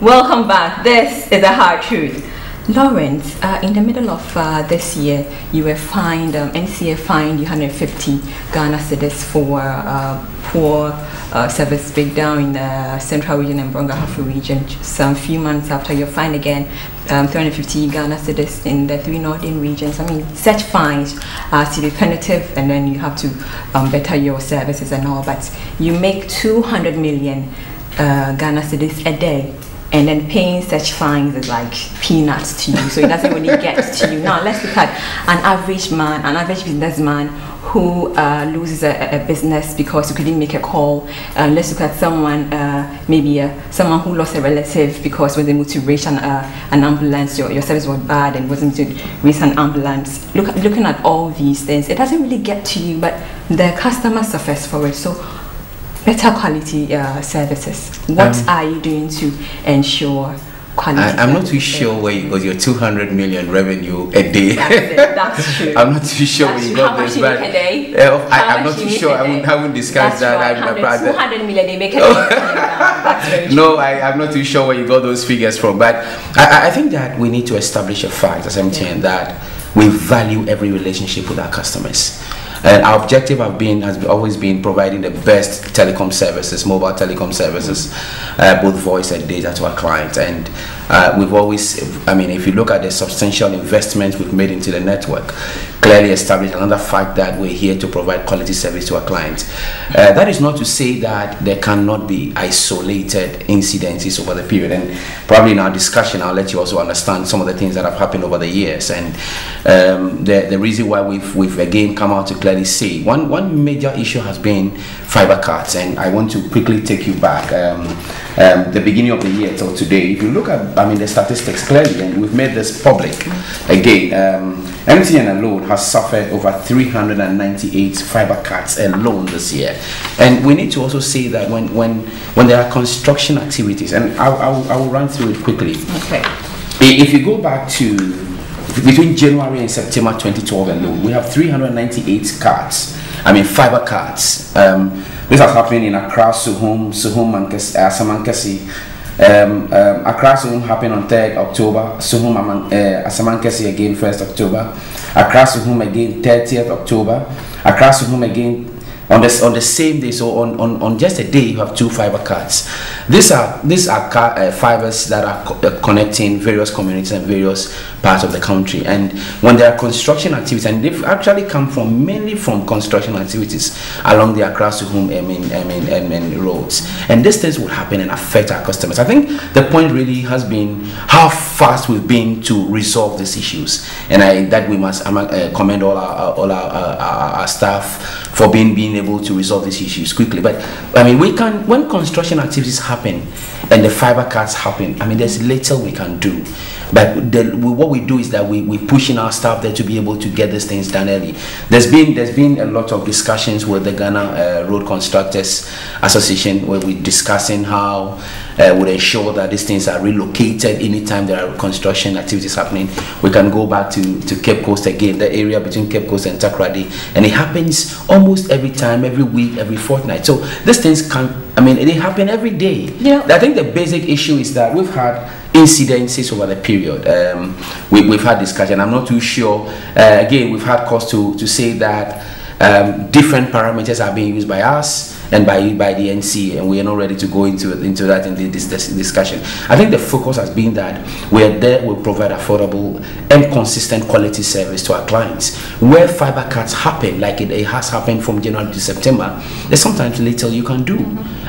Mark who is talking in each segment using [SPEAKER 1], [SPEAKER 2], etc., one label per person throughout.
[SPEAKER 1] Welcome back. This is a hard truth. Lawrence, in the middle of this year, you were fined, NCA fined you 150 Ghana cedis for poor service breakdown in the Central Region and Brong-Ahafo region. Some few months after, you're fined again 350 Ghana cedis in the 3 northern regions. I mean, such fines are to be punitive, and then you have to better your services and all. But you make 200 million Ghana cedis a day. And then paying such fines is like peanuts to you, so it doesn't really get to you. Now let's look at an average man, an average businessman who loses a business because you couldn't make a call. Let's look at someone, maybe someone who lost a relative because when they moved to reach an ambulance, your service was bad and wasn't able to reach an ambulance. Looking at all these things, it doesn't really get to you, but the customer suffers for it. So better quality services. What are you doing to ensure quality?
[SPEAKER 2] I'm not too sure where you got your 200 million revenue a day.
[SPEAKER 1] That's true.
[SPEAKER 2] I'm not too sure where you got this, but I'm not too sure. I wouldn't discuss that.
[SPEAKER 1] Right. 200 million they make a day. That's very true.
[SPEAKER 2] No, I'm not too sure where you got those figures from, but I think that we need to establish a fact as MTN that we value every relationship with our customers. Our objective has always been providing the best telecom services, mobile telecom services, both voice and data to our clients. And we've always, if you look at the substantial investments we've made into the network, clearly established another fact that we're here to provide quality service to our clients. That is not to say that there cannot be isolated incidences over the period. And probably in our discussion, I'll let you also understand some of the things that have happened over the years. And the reason why we've again come out to clearly say one major issue has been fiber cards, and I want to quickly take you back the beginning of the year till today. If you look at the statistics clearly, and we've made this public again, MTN alone has suffered over 398 fiber cards alone this year. And we need to also say that when there are construction activities, and I will run through it quickly.
[SPEAKER 1] Okay.
[SPEAKER 2] If you go back to between January and September 2012 alone, we have 398 cards, fiber cards. This has happened in Accra, Suhum, Asamankasi. Accra, Suhum happened on 3rd October, Suhum, Asamankasi again 1st October, Accra, Suhum again 30th October, Accra, Suhum again on the same day. So on just a day you have 2 fiber cards. These are fibers that are connecting various communities and various parts of the country. And when there are construction activities, and they've actually come mainly from construction activities along the Accra Suhum roads, and these things will happen and affect our customers. I think the point really has been how fast we've been to resolve these issues, and that we must commend all our staff for being able to resolve these issues quickly. But when construction activities happen and the fiber cards happen, there's little we can do. But what we do is that we pushing our staff there to be able to get these things done early. There's been a lot of discussions with the Ghana Road Constructors Association, where we're discussing how would ensure that these things are relocated anytime there are construction activities happening. We can go back to Cape Coast again, the area between Cape Coast and Takoradi, and it happens almost every time, every week, every fortnight. So these things they happen every day. Yeah. I think the basic issue is that we've had incidences over the period. We've had discussion. I'm not too sure. Again, we've had cause to say that different parameters are being used by us and by the NC, and we are not ready to go into that in this discussion. I think the focus has been that we are there, we provide affordable and consistent quality service to our clients. Where fiber cuts happen, like it has happened from January to September, there's sometimes little you can do.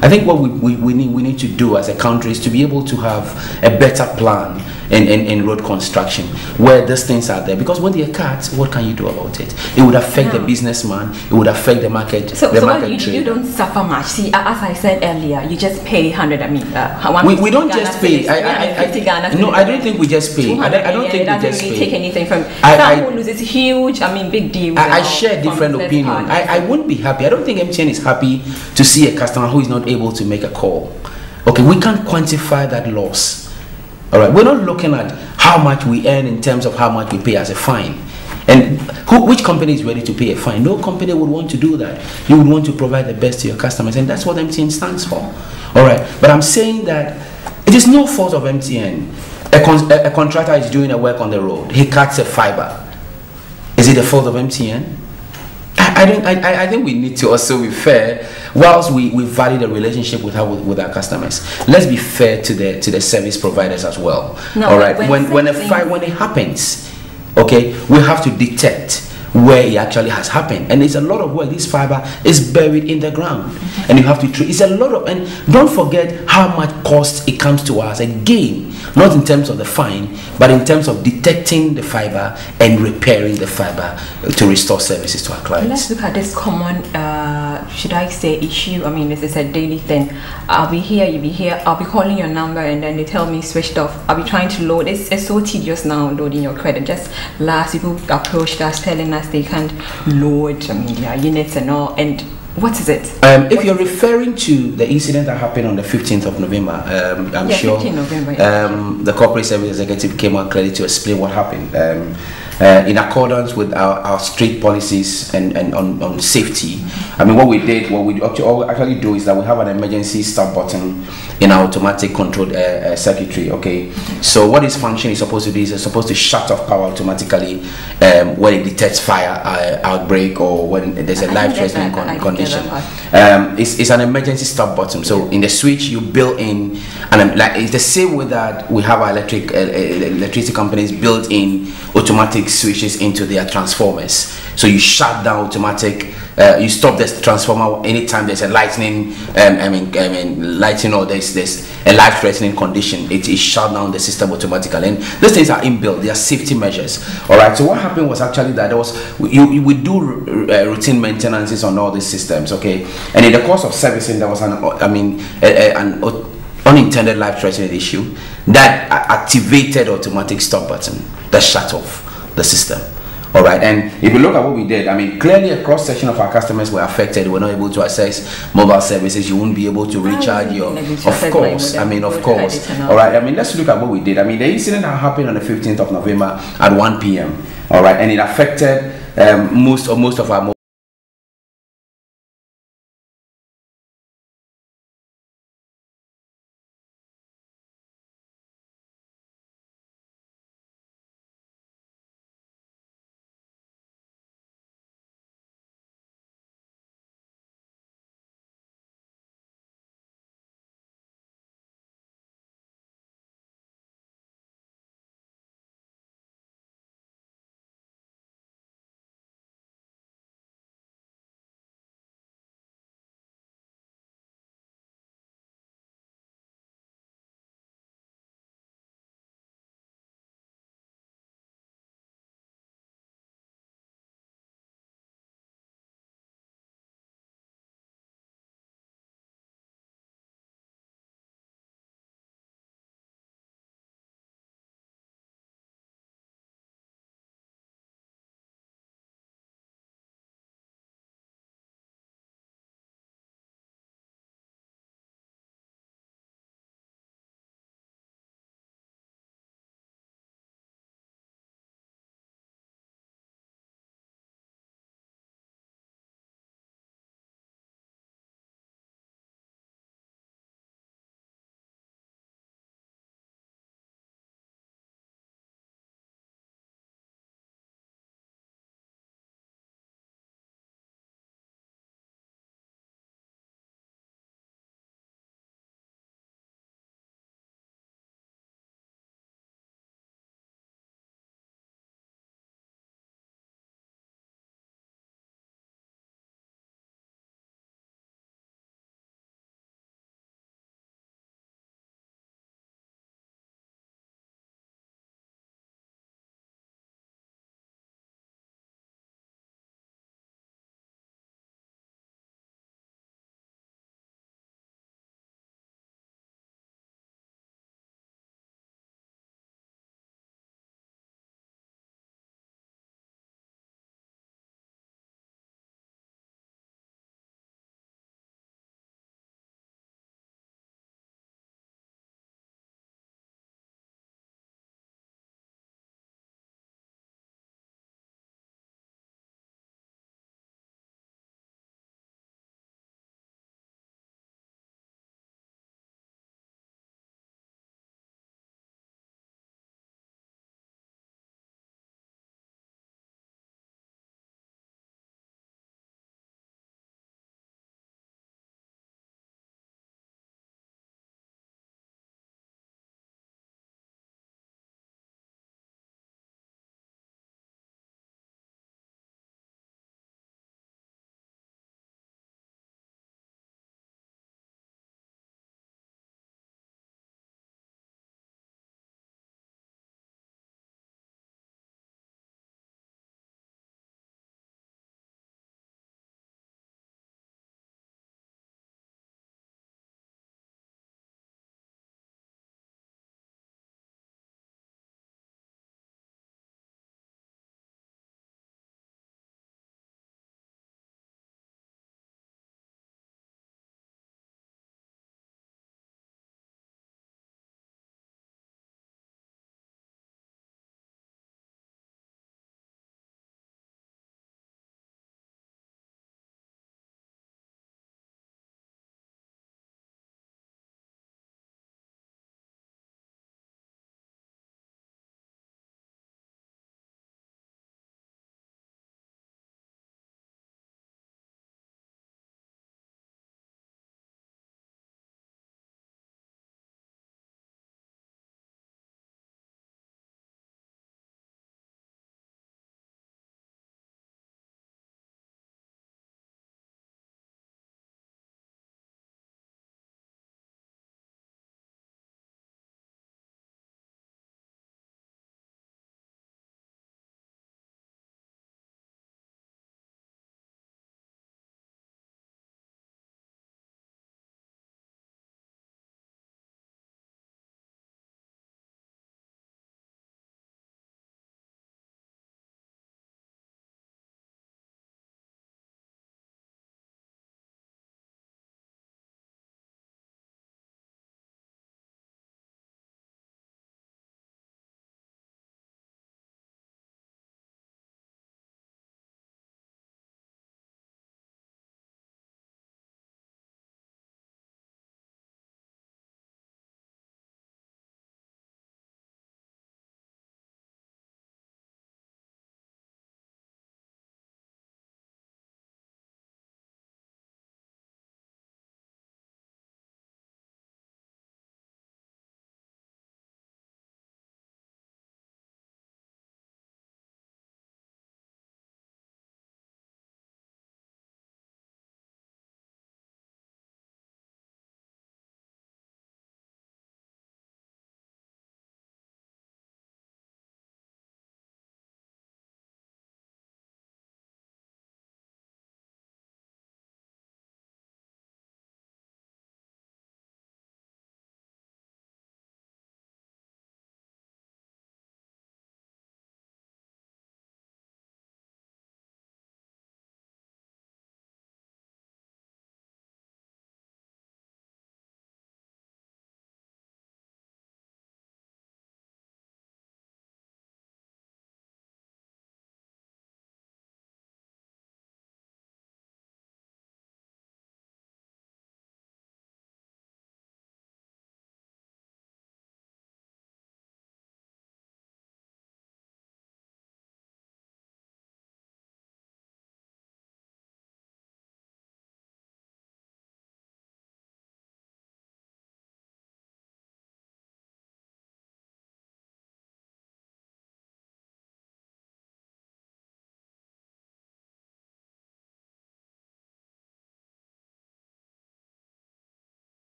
[SPEAKER 2] I think what we need to do as a country is to be able to have a better plan in road construction where these things are there, because when they are cut, what can you do about it? It would affect the businessman, it would affect the market.
[SPEAKER 1] So you don't suffer much. See, as I said earlier, you just pay 100.
[SPEAKER 2] We don't just pay. No, I don't think we just pay. I don't think we just pay.
[SPEAKER 1] Take anything from someone who loses huge. Big deal.
[SPEAKER 2] I share different opinion. I wouldn't be happy. I don't think MTN is happy to see a customer who is not able to make a call. Okay, we can't quantify that loss. All right, we're not looking at how much we earn in terms of how much we pay as a fine. And which company is ready to pay a fine? No company would want to do that. You would want to provide the best to your customers, and that's what MTN stands for. All right, but I'm saying that It is no fault of MTN. A contractor is doing a work on the road. He cuts a fiber. Is it the fault of MTN? I think we need to also be fair. Whilst we value the relationship with our customers, let's be fair to the service providers as well.
[SPEAKER 1] No,
[SPEAKER 2] all right. When it happens, okay, we have to detect where it actually has happened, and it's a lot of work. This fiber is buried in the ground, and you have to treat. It's a lot of, and don't forget how much cost it comes to us again, not in terms of the fine, but in terms of detecting the fiber and repairing the fiber to restore services to our clients.
[SPEAKER 1] Let's look at this common, should I say, issue. I mean, this is a daily thing. I'll be here, you'll be here. I'll be calling your number, and then they tell me switched off. I'll be trying to load. It's so tedious now loading your credit. Just last people approached us telling us they can't load, I mean, units and all. And what is it?
[SPEAKER 2] If you're referring to the incident that happened on the 15th of November, I'm sure
[SPEAKER 1] 15th November, yeah.
[SPEAKER 2] The corporate service executive came on credit to explain what happened. In accordance with our strict policies and on safety, I mean, what we actually do is that we have an emergency stop button in our automatic controlled circuitry. Okay, so what this function is supposed to do is it's supposed to shut off power automatically when it detects fire outbreak or when there's a life-threatening condition. It's an emergency stop button. So in the switch you build in, and like it's the same way that we have our electricity companies built in automatic switches into their transformers. So you shut down automatic, you stop the transformer anytime there's a lightning, lighting, or there's a life-threatening condition. It is shut down the system automatically, and these things are inbuilt. They are safety measures. All right. So what happened was actually that there was we do routine maintenances on all these systems. Okay, and in the course of servicing, there was an unintended life-threatening issue that activated automatic stop button that shut off the system. All right, and if you look at what we did, I mean, clearly a cross section of our customers were affected. We're not able to access mobile services. You won't be able to recharge your, of course. I mean, of course. All right, I mean, let's look at what we did. I mean, the incident that happened on the 15th of November at 1 p.m. All right, and it affected most of our